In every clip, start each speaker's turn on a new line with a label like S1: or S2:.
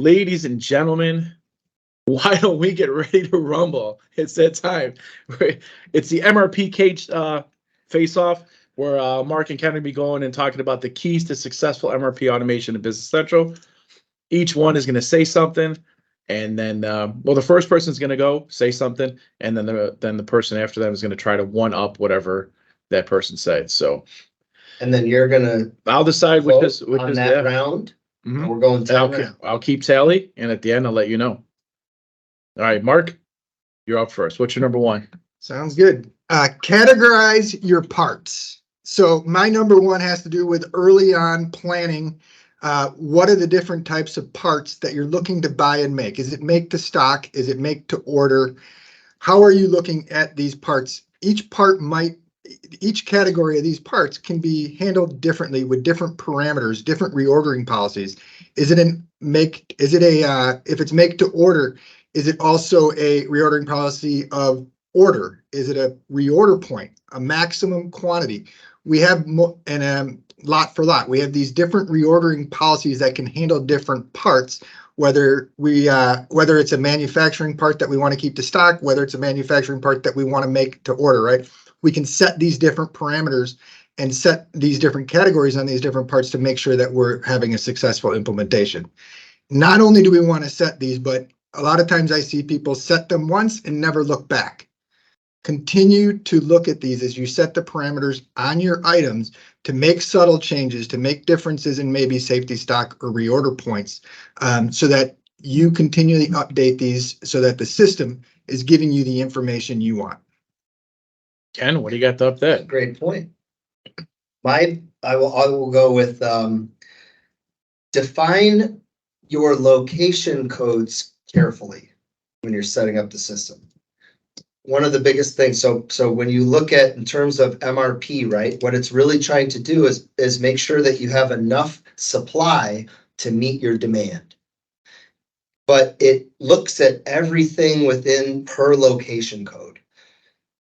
S1: ladies and gentlemen, why don't we get ready to rumble? It's that time. It's the MRP Cage face-off where Mark and Ken will be going and talking about the keys to successful MRP automation in Business Central. Each one is going to say something, and then, well, the first person is going to go say something, and then the person after them is going to try to one-up whatever that person said. So,
S2: and then you're gonna.
S1: I'll decide which is
S2: that round.
S1: Mm-hmm.
S2: We're going 10
S1: I'll keep tally, and at the end, I'll let you know. All right, Mark, you're up first. What's your number one?
S3: Sounds good. Categorize your parts. So my number one has to do with early on planning. What are the different types of parts that you're looking to buy and make? Is it make to stock? Is it make to order? How are you looking at these parts? Each category of these parts can be handled differently with different parameters, different reordering policies. If it's make to order, is it also a reordering policy of order? Is it a reorder point, a maximum quantity? We have lot for lot. We have these different reordering policies that can handle different parts, whether it's a manufacturing part that we want to keep to stock, whether it's a manufacturing part that we want to make to order, right? We can set these different parameters and set these different categories on these different parts to make sure that we're having a successful implementation. Not only do we want to set these, but a lot of times I see people set them once and never look back. Continue to look at these as you set the parameters on your items to make subtle changes, to make differences in maybe safety stock or reorder points, so that you continually update these so that the system is giving you the information you want.
S1: Ken, what do you got to update?
S2: Great point. I will go with define your location codes carefully when you're setting up the system. One of the biggest things, so when you look at in terms of MRP, right, what it's really trying to do is make sure that you have enough supply to meet your demand. But it looks at everything within per location code.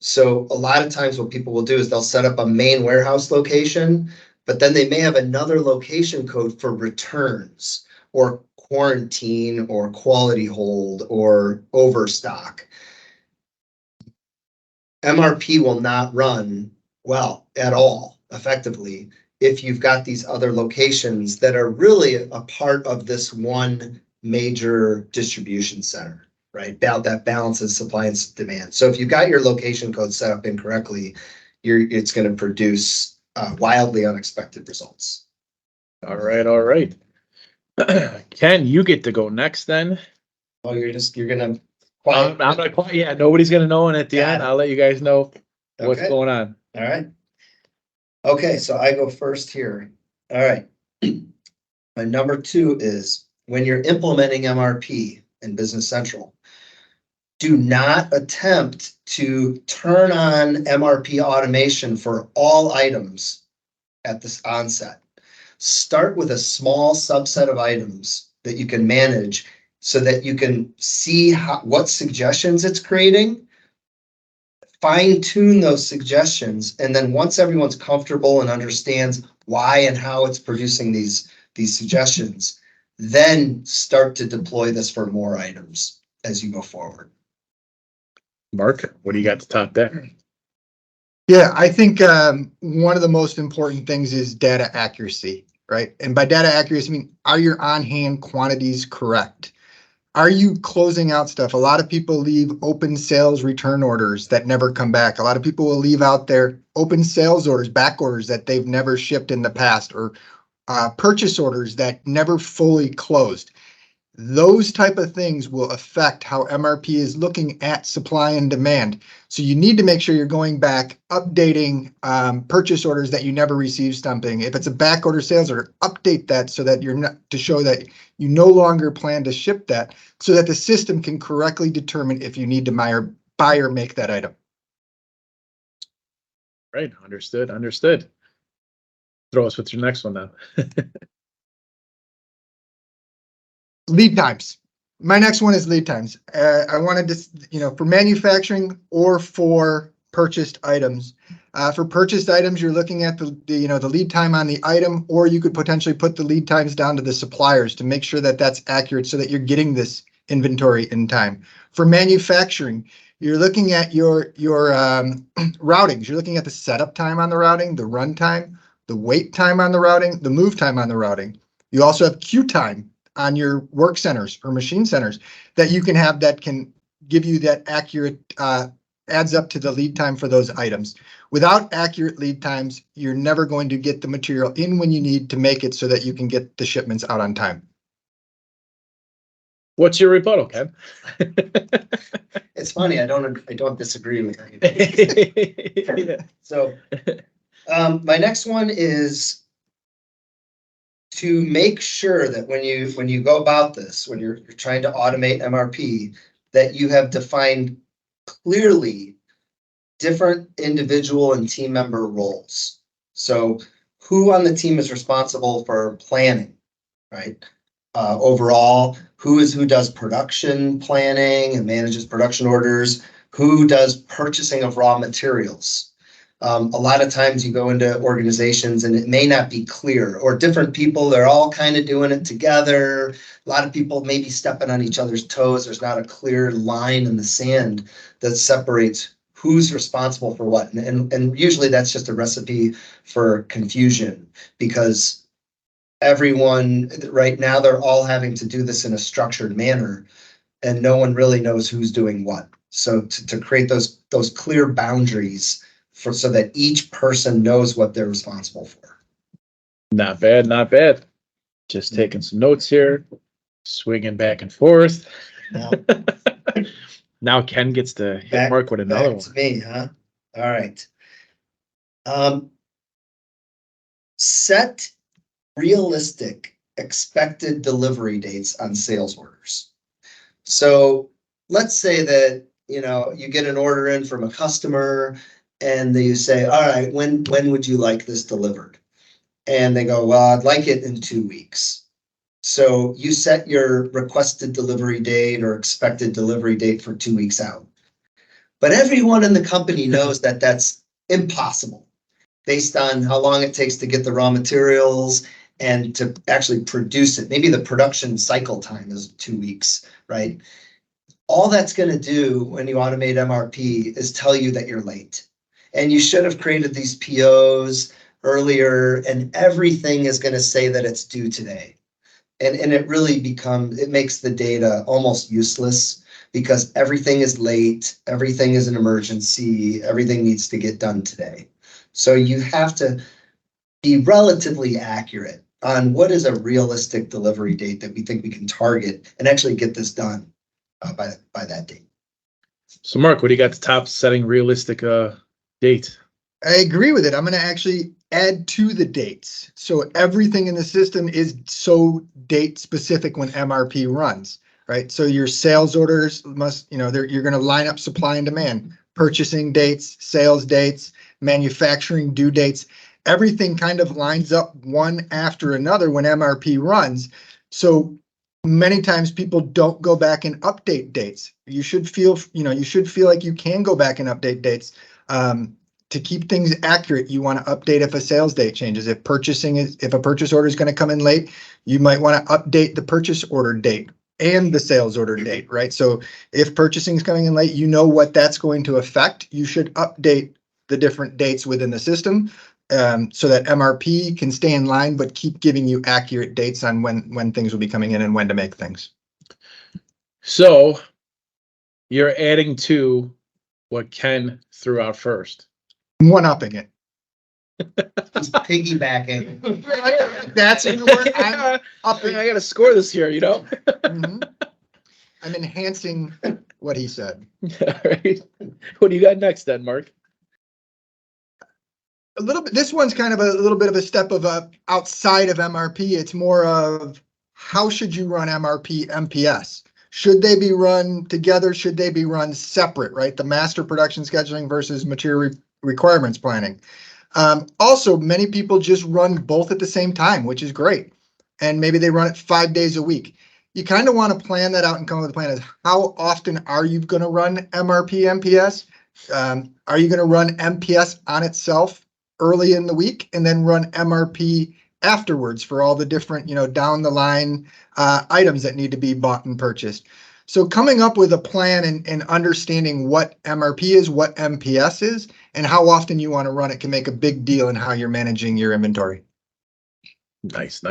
S2: So a lot of times what people will do is they'll set up a main warehouse location, but then they may have another location code for returns or quarantine or quality hold or overstock. MRP will not run well at all effectively if you've got these other locations that are really a part of this one major distribution center, right? That balances supply and demand. So if you've got your location code set up incorrectly, it's going to produce wildly unexpected results.
S1: All right. Ken, you get to go next then.
S2: Oh, you're gonna.
S1: I'm gonna quiet. Yeah, nobody's gonna know, and at the end, I'll let you guys know what's going on.
S2: All right. Okay, so I go first here. All right. My number two is when you're implementing MRP in Business Central, do not attempt to turn on MRP automation for all items at this onset. Start with a small subset of items that you can manage so that you can see what suggestions it's creating, fine tune those suggestions, and then once everyone's comfortable and understands why and how it's producing these suggestions, then start to deploy this for more items as you go forward.
S1: Mark, what do you got to top there?
S3: Yeah, I think one of the most important things is data accuracy, right? And by data accuracy, I mean, are your on-hand quantities correct? Are you closing out stuff? A lot of people leave open sales return orders that never come back. A lot of people will leave out their open sales orders, back orders that they've never shipped in the past, or purchase orders that never fully closed. Those type of things will affect how MRP is looking at supply and demand. So you need to make sure you're going back, updating purchase orders that you never received something. If it's a back order sales order, update that so that you're not, to show that you no longer plan to ship that, so that the system can correctly determine if you need to buy or make that item.
S1: Right, understood. Throw us with your next one now.
S3: Lead times. My next one is lead times. I wanted to, for manufacturing or for purchased items, For purchased items, you're looking at the lead time on the item, or you could potentially put the lead times down to the suppliers to make sure that that's accurate so that you're getting this inventory in time. For manufacturing, you're looking at your routings. You're looking at the setup time on the routing, the run time, the wait time on the routing, the move time on the routing. You also have queue time on your work centers or machine centers that you can have that can give you that accurate, adds up to the lead time for those items. Without accurate lead times, you're never going to get the material in when you need to make it so that you can get the shipments out on time.
S1: What's your rebuttal, Ken?
S2: It's funny, I don't disagree with you. So, my next one is to make sure that when you go about this, when you're trying to automate MRP, that you have defined clearly different individual and team member roles. So who on the team is responsible for planning, right? Overall, who does production planning and manages production orders? Who does purchasing of raw materials? A lot of times you go into organizations and it may not be clear, or different people, they're all kind of doing it together. A lot of people may be stepping on each other's toes. There's not a clear line in the sand that separates who's responsible for what. And usually that's just a recipe for confusion, because everyone right now, they're all having to do this in a structured manner and no one really knows who's doing what. So to create those clear boundaries so that each person knows what they're responsible for.
S1: Not bad, not bad. Just taking some notes here, swinging back and forth.
S2: Now,
S1: Now Ken gets to hit Mark with another
S2: back
S1: one.
S2: to me, huh? All right. Set realistic expected delivery dates on sales orders. So let's say that, you get an order in from a customer and you say, all right, when would you like this delivered? And they go, well, I'd like it in 2 weeks. So you set your requested delivery date or expected delivery date for 2 weeks out. But everyone in the company knows that that's impossible based on how long it takes to get the raw materials and to actually produce it. Maybe the production cycle time is 2 weeks, right? All that's going to do when you automate MRP is tell you that you're late. And you should have created these POs earlier, and everything is going to say that it's due today. And it really it makes the data almost useless because everything is late, everything is an emergency, everything needs to get done today. So you have to be relatively accurate on what is a realistic delivery date that we think we can target and actually get this done by that date.
S1: So Mark, what do you got to top setting realistic date?
S3: I agree with it. I'm going to actually add to the dates. So everything in the system is so date specific when MRP runs, right? So your sales orders must, you're going to line up supply and demand, purchasing dates, sales dates, manufacturing due dates. Everything kind of lines up one after another when MRP runs. So many times people don't go back and update dates. You should feel like you can go back and update dates. To keep things accurate, you want to update if a sales date changes. If a purchase order is going to come in late, you might want to update the purchase order date and the sales order date, right? So if purchasing is coming in late, you know what that's going to affect. You should update the different dates within the system so that MRP can stay in line, but keep giving you accurate dates on when things will be coming in and when to make things.
S1: So you're adding to what Ken threw out first.
S3: One-upping it.
S2: Just piggybacking.
S3: That's in word. I'm upping.
S1: I got to score this here,
S3: Mhm. I'm enhancing what he said.
S1: All right. What do you got next then, Mark?
S3: A little bit. This one's kind of a little bit of a step outside of MRP. It's more of how should you run MRP MPS? Should they be run together? Should they be run separate, right? The master production scheduling versus material requirements planning. Also, many people just run both at the same time, which is great. And maybe they run it 5 days a week. You kind of want to plan that out and come up with a plan of how often are you going to run MRP MPS? Are you going to run MPS on itself early in the week and then run MRP afterwards for all the different, down the line items that need to be bought and purchased? So coming up with a plan and understanding what MRP is, what MPS is, and how often you want to run it can make a big deal in how you're managing your inventory.
S1: Nice.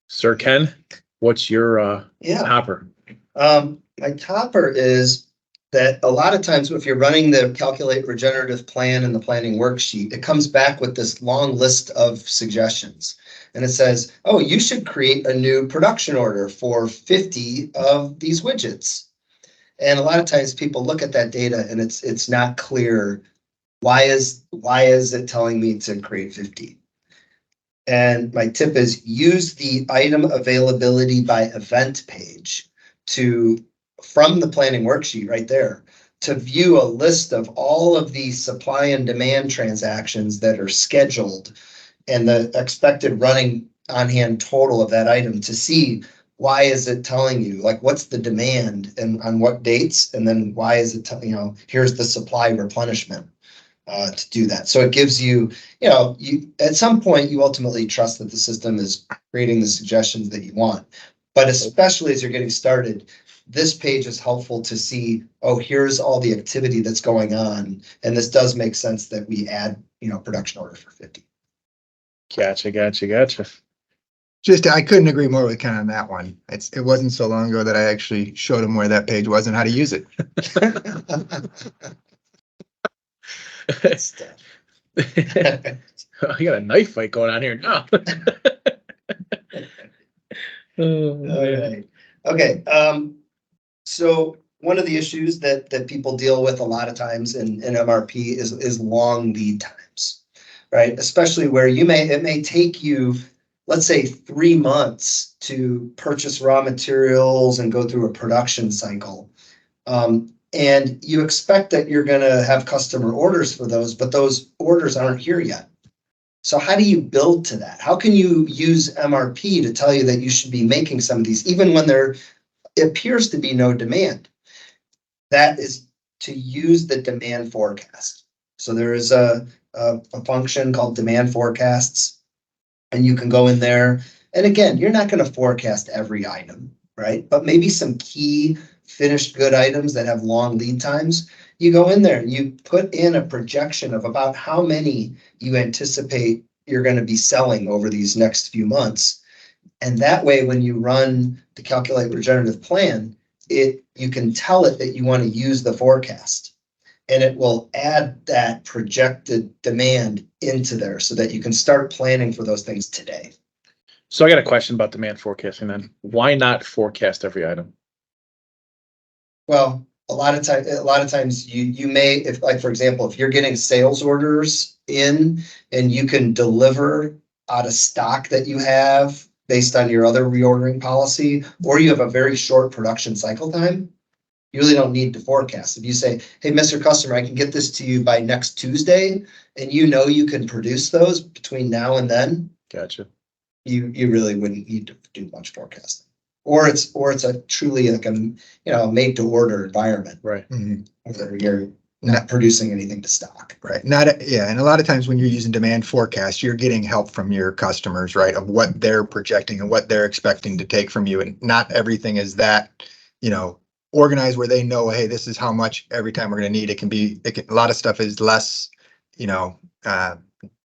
S1: Sir Ken, what's your topper?
S2: My topper is that a lot of times if you're running the calculate regenerative plan and the planning worksheet, it comes back with this long list of suggestions. And it says, oh, you should create a new production order for 50 of these widgets. And a lot of times people look at that data and it's not clear, why is it telling me to create 50? And my tip is use the item availability by event page from the planning worksheet right there to view a list of all of the supply and demand transactions that are scheduled and the expected running on hand total of that item to see why is it telling you, like, what's the demand and on what dates, and then why is it here's the supply replenishment to do that. So it gives you, at some point you ultimately trust that the system is creating the suggestions that you want. But especially as you're getting started, this page is helpful to see, oh, here's all the activity that's going on. And this does make sense that we add, production order for 50.
S1: Gotcha.
S3: Just, I couldn't agree more with Ken on that one. It wasn't so long ago that I actually showed him where that page was and how to use it.
S1: I got a knife fight going on here now.
S2: All right. Okay. So one of the issues that people deal with a lot of times in MRP is long lead times, right? Especially where it may take you, let's say, 3 months to purchase raw materials and go through a production cycle. And you expect that you're going to have customer orders for those, but those orders aren't here yet. So how do you build to that? How can you use MRP to tell you that you should be making some of these, even when there appears to be no demand? That is to use the demand forecast. So there is a function called demand forecasts, and you can go in there. And again, you're not going to forecast every item, right? But maybe some key finished good items that have long lead times. You go in there and you put in a projection of about how many you anticipate you're going to be selling over these next few months. And that way, when you run the calculate regenerative plan, you can tell it that you want to use the forecast, and it will add that projected demand into there so that you can start planning for those things today.
S1: So I got a question about demand forecasting then. Why not forecast every item?
S2: Well, a lot of times you may, if, like, for example, if you're getting sales orders in and you can deliver out of stock that you have based on your other reordering policy, or you have a very short production cycle time, you really don't need to forecast. If you say, hey, Mr. Customer, I can get this to you by next Tuesday, and you can produce those between now and then.
S1: Gotcha.
S2: You really wouldn't need to do much forecasting. Or it's a truly like a made to order environment,
S1: right?
S2: Where you're not producing anything to stock,
S3: right? And a lot of times when you're using demand forecast, you're getting help from your customers, right, of what they're projecting and what they're expecting to take from you, and not everything is that organized where they know, hey, this is how much every time we're going to need. A lot of stuff is less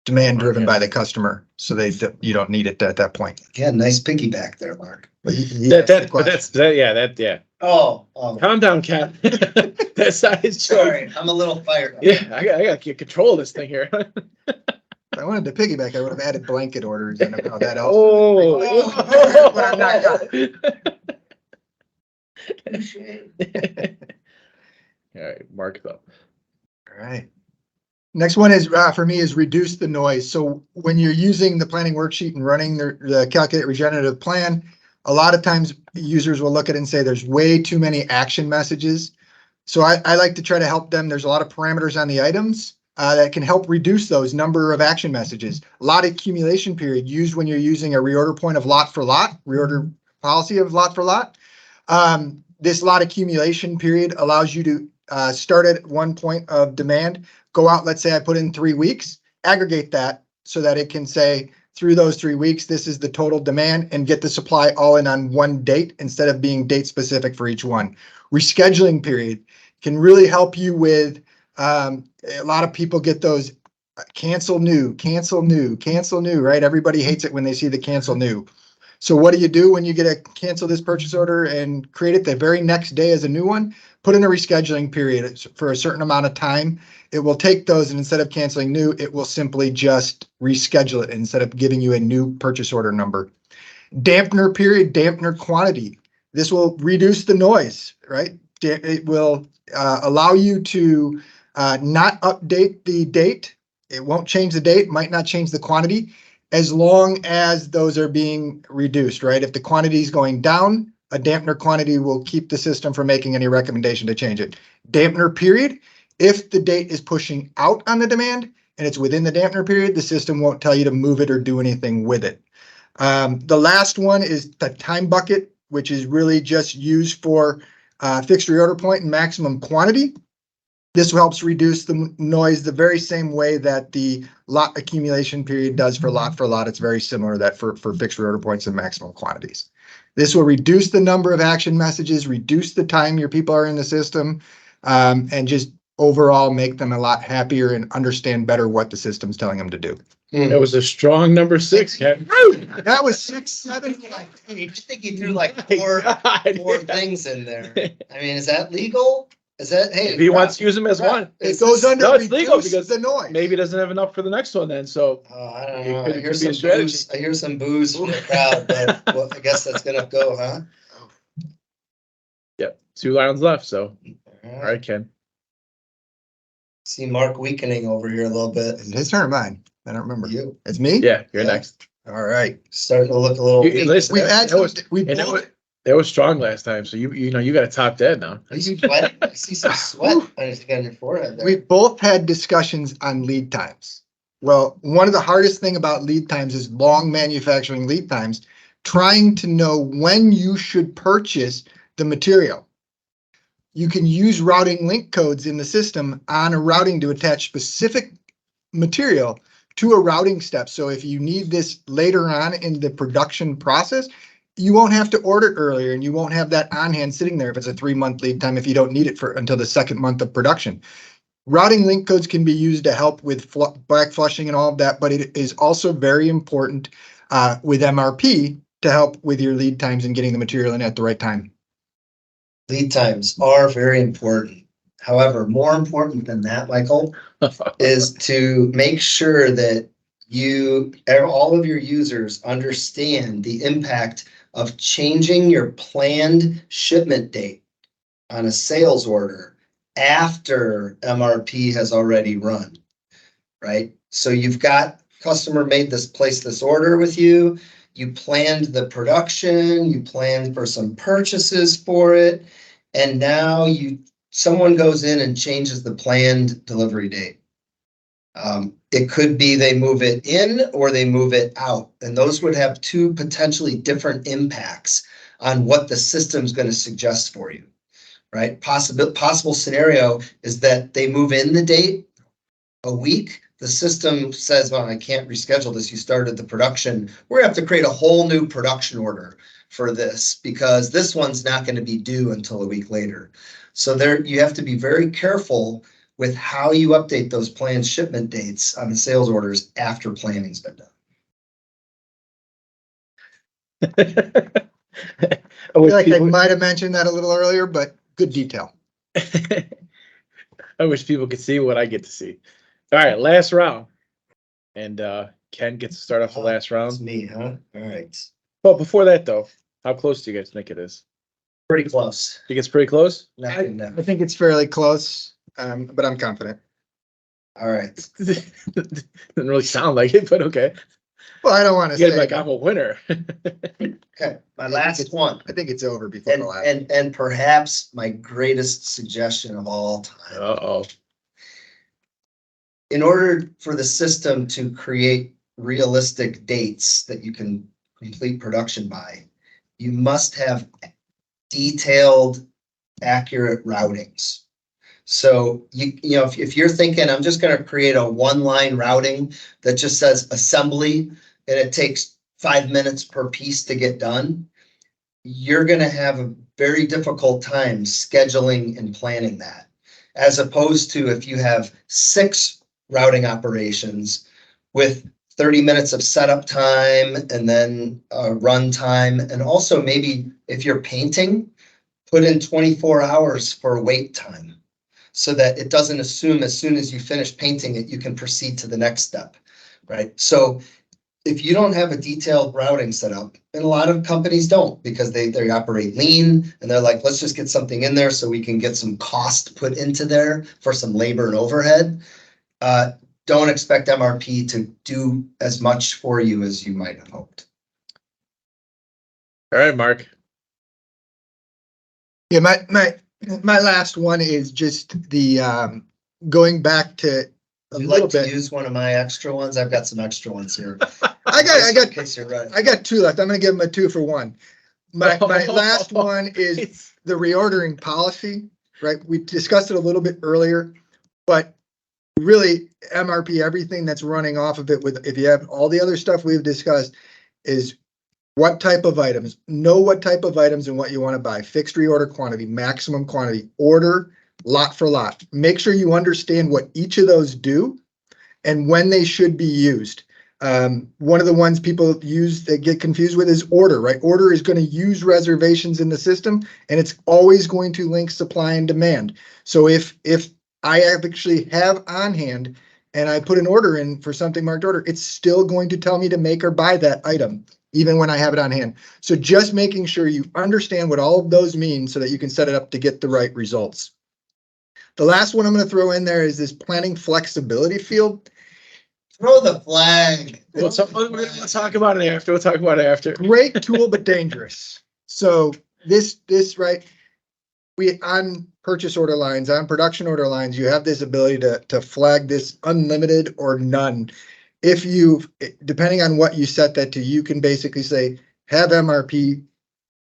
S3: demand driven by the customer, so you don't need it at that point.
S2: Yeah, nice piggyback there, Mark.
S1: Yeah.
S2: Oh,
S1: calm down, Cat. That's not his choice.
S2: Sorry, I'm a little fired up.
S1: Yeah, I got to get control of this thing here.
S3: If I wanted to piggyback, I would have added blanket orders and how that else.
S1: But I'm not All right, mark it up.
S3: All right. Next one is for me is reduce the noise. So when you're using the planning worksheet and running the calculate regenerative plan, a lot of times users will look at it and say there's way too many action messages. So I like to try to help them. There's a lot of parameters on the items that can help reduce those number of action messages. A lot of accumulation period used when you're using a reorder point of lot for lot, reorder policy of lot for lot. This lot accumulation period allows you start at one point of demand, go out, let's say I put in 3 weeks, aggregate that so that it can say through those 3 weeks, this is the total demand, and get the supply all in on one date instead of being date specific for each one. Rescheduling period can really help you with, a lot of people get those cancel new, right? Everybody hates it when they see the cancel new. So what do you do when you get a cancel this purchase order and create it the very next day as a new one? Put in a rescheduling period for a certain amount of time. It will take those, and instead of canceling new, it will simply just reschedule it instead of giving you a new purchase order number. Dampener period, dampener quantity. This will reduce the noise, right? It will allow you to not update the date. It won't change the date, might not change the quantity, as long as those are being reduced, right? If the quantity is going down, a dampener quantity will keep the system from making any recommendation to change it. Dampener period, if the date is pushing out on the demand and it's within the dampener period, the system won't tell you to move it or do anything with it. The last one is the time bucket, which is really just used for fixed reorder point and maximum quantity. This helps reduce the noise the very same way that the lot accumulation period does for lot. It's very similar to that for fixed reorder points and maximum quantities. This will reduce the number of action messages, reduce the time your people are in the system, and just overall make them a lot happier and understand better what the system's telling them to do.
S1: That was a strong number 6, Ken.
S3: That was 6, 7, 8.
S2: I think you threw like four things in there. I mean, is that legal? Is that, hey?
S1: If he wants to use them as one,
S3: It goes under
S1: No, it's legal
S3: reduce
S1: because
S3: the noise.
S1: maybe he doesn't have enough for the next one then, so.
S2: I don't
S1: It
S2: know.
S1: could-
S2: I
S1: it
S2: hear
S1: could be a
S2: some
S1: strategy.
S2: booze. I hear some booze from the crowd, but well, I guess that's gonna go, huh?
S1: Yep, 2 rounds left, so,
S2: All
S1: all
S2: right.
S1: right, Ken.
S2: See Mark weakening over here a little bit.
S3: Is it his turn or mine? I don't remember.
S2: You
S3: It's me?
S1: Yeah, you're
S2: Yeah.
S1: next.
S3: All right.
S2: starting to look a little
S1: You-
S2: weak.
S1: listen,
S3: We've
S1: that-
S3: had
S1: that was-
S3: some, we
S1: And
S3: both,
S1: that was strong last time, so you know, you got to top dead now.
S2: Are you sweating? I see some sweat on your forehead there.
S3: we both had discussions on lead times. Well, one of the hardest thing about lead times is long manufacturing lead times, trying to know when you should purchase the material. You can use routing link codes in the system on a routing to attach specific material to a routing step. So if you need this later on in the production process, you won't have to order it earlier and you won't have that on hand sitting there if it's a 3-month lead time if you don't need it for until the 2nd month of production. Routing link codes can be used to help with back flushing and all of that, but it is also very important with MRP to help with your lead times and getting the material in at the right time.
S2: Lead times are very important. However, more important than that, Michael, is to make sure that all of your users understand the impact of changing your planned shipment date on a sales order after MRP has already run, right? So you've got customer placed this order with you, you planned the production, you planned for some purchases for it, and now someone goes in and changes the planned delivery date. It could be they move it in or they move it out, and those would have 2 potentially different impacts on what the system's going to suggest for you, right? Possible scenario is that they move in the date a week. The system says, well, I can't reschedule this. You started the production. We're gonna have to create a whole new production order for this because this one's not going to be due until a week later. So you have to be very careful with how you update those planned shipment dates on the sales orders after planning's been done.
S3: I feel like I might have mentioned that a little earlier, but good detail.
S1: I wish people could see what I get to see. All right, last round. And Ken gets to start off the last
S2: It's
S1: round.
S2: me, huh? All right.
S1: Well, before that though, how close do you guys think it is?
S2: Pretty close.
S1: Think it's pretty close?
S2: Neck
S3: I
S2: and neck.
S3: think it's fairly close, but I'm confident.
S2: All right.
S1: Doesn't really sound like it, but okay.
S3: Well, I don't want to
S1: You gotta
S3: say.
S1: be like, I'm a winner.
S2: Okay. My last one.
S3: I think it's over before the last.
S2: And perhaps my greatest suggestion of all time.
S1: Uh-oh.
S2: In order for the system to create realistic dates that you can complete production by, you must have detailed, accurate routings. So you know, if you're thinking, I'm just going to create a one-line routing that just says assembly and it takes 5 minutes per piece to get done, you're going to have a very difficult time scheduling and planning that. As opposed to if you have 6 routing operations with 30 minutes of setup time and then run time. And also maybe if you're painting, put in 24 hours for wait time so that it doesn't assume as soon as you finish painting it, you can proceed to the next step, right? So if you don't have a detailed routing set up, and a lot of companies don't because they operate lean and they're like, let's just get something in there so we can get some cost put into there for some labor and overhead. Don't expect MRP to do as much for you as you might have hoped.
S1: All right, Mark.
S3: Yeah, my last one is just the going back to a
S2: Would you
S3: little
S2: like to
S3: bit.
S2: use one of my extra ones? I've got some extra ones here.
S3: I
S2: In
S3: got
S2: case you're right.
S3: I got 2 left. I'm gonna give them a 2 for 1. My last one is
S1: It's-
S3: the reordering policy, right? We discussed it a little bit earlier, but really MRP, everything that's running off of it with, if you have all the other stuff we've discussed, is what type of items, know what type of items and what you want to buy, fixed reorder quantity, maximum quantity, order lot for lot. Make sure you understand what each of those do and when they should be used. One of the ones people use that get confused with is order, right? Order is going to use reservations in the system and it's always going to link supply and demand. So if I actually have on hand and I put an order in for something marked order, it's still going to tell me to make or buy that item, even when I have it on hand. So just making sure you understand what all of those mean so that you can set it up to get the right results. The last one I'm going to throw in there is this planning flexibility field.
S2: Throw the flag.
S1: We'll talk about it after. We'll talk about it after.
S3: Great tool, but dangerous. So this, right, we on purchase order lines, on production order lines, you have this ability to flag this unlimited or none. If you, depending on what you set that to, you can basically say, have MRP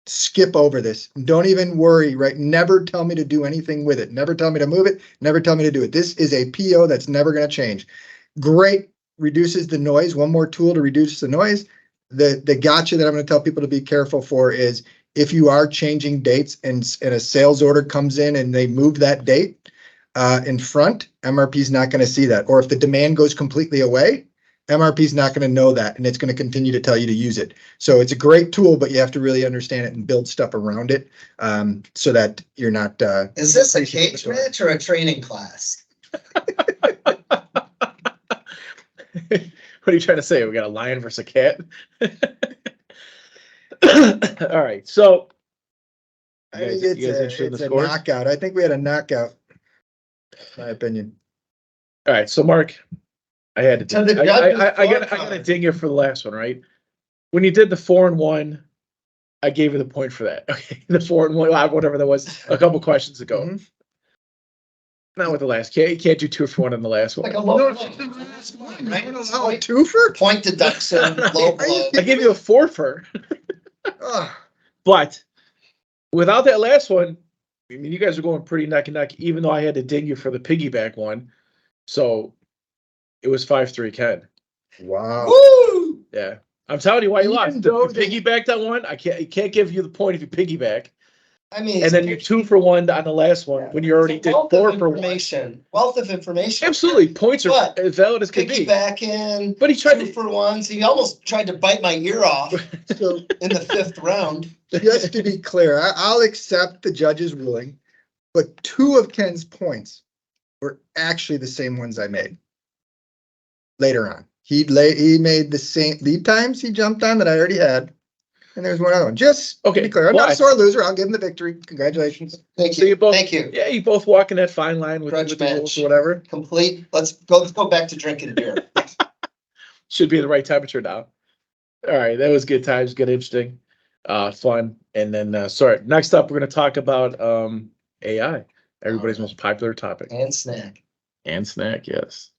S3: skip over this. Don't even worry, right? Never tell me to do anything with it. Never tell me to move it. Never tell me to do it. This is a PO that's never going to change. Great, reduces the noise. One more tool to reduce the noise. The gotcha that I'm going to tell people to be careful for is if you are changing dates and a sales order comes in and they move that date in front, MRP is not going to see that. Or if the demand goes completely away, MRP is not going to know that, and it's going to continue to tell you to use it. So it's a great tool, but you have to really understand it and build stuff around it so that you're not.
S2: Is this a cage match or a training class?
S1: What are you trying to say? We got a lion versus a cat? All right, so
S3: I think it's a
S1: scores?
S3: knockout. I think we had a knockout, in my opinion.
S1: All right, so Mark, I had to.
S2: To the
S1: I
S2: judges'
S1: got to ding you for the last one, right? When you did the 4-1, I gave you the point for that. Okay, the 4-1, whatever that was, a couple questions ago.
S3: Mhm.
S1: Not with the last. You can't do 2 for 1 on the last one.
S2: Like a low blow.
S3: Right? Oh, a twofer?
S2: Point deduction, low blow.
S1: I gave you a 4 for,
S3: Oh,
S1: but without that last one, I mean, you guys are going pretty neck and neck. Even though I had to ding you for the piggyback one, so it was 5-3, Ken.
S3: wow.
S2: Woo!
S1: Yeah, I'm telling you why you
S3: Even
S1: lost.
S3: though
S1: The
S3: they-
S1: piggyback that one, I can't give you the point if you piggyback.
S2: I mean,
S1: And then you're 2 for 1 on the last one when you already did 4 for 1.
S2: Wealth of information.
S1: Absolutely, points are
S2: But
S1: as valid as can be.
S2: Piggyback in,
S1: But he tried
S2: 2
S1: to.
S2: for 1s. He almost tried to bite my ear off
S3: So
S2: in the 5th round.
S3: just to be clear, I'll accept the judge's ruling, but 2 of Ken's points were actually the same ones I made later on. He made the same lead times he jumped on that I already had. And there's one other one. Just to
S1: Okay,
S3: be clear, I'm not a
S1: but-
S3: sore loser. I'll give him the victory. Congratulations.
S2: Thank
S1: So you
S2: you.
S1: both,
S2: Thank you.
S1: yeah, you both walk in that fine line with
S2: Grudge
S1: the rules
S2: match.
S1: or whatever.
S2: Complete. Let's go back to drinking beer.
S1: Should be the right temperature now. All right, that was good times, good, interesting, fun. And then, sorry, next up, we're going to talk about AI, everybody's most popular topic.
S2: And snack.
S1: And snack, yes.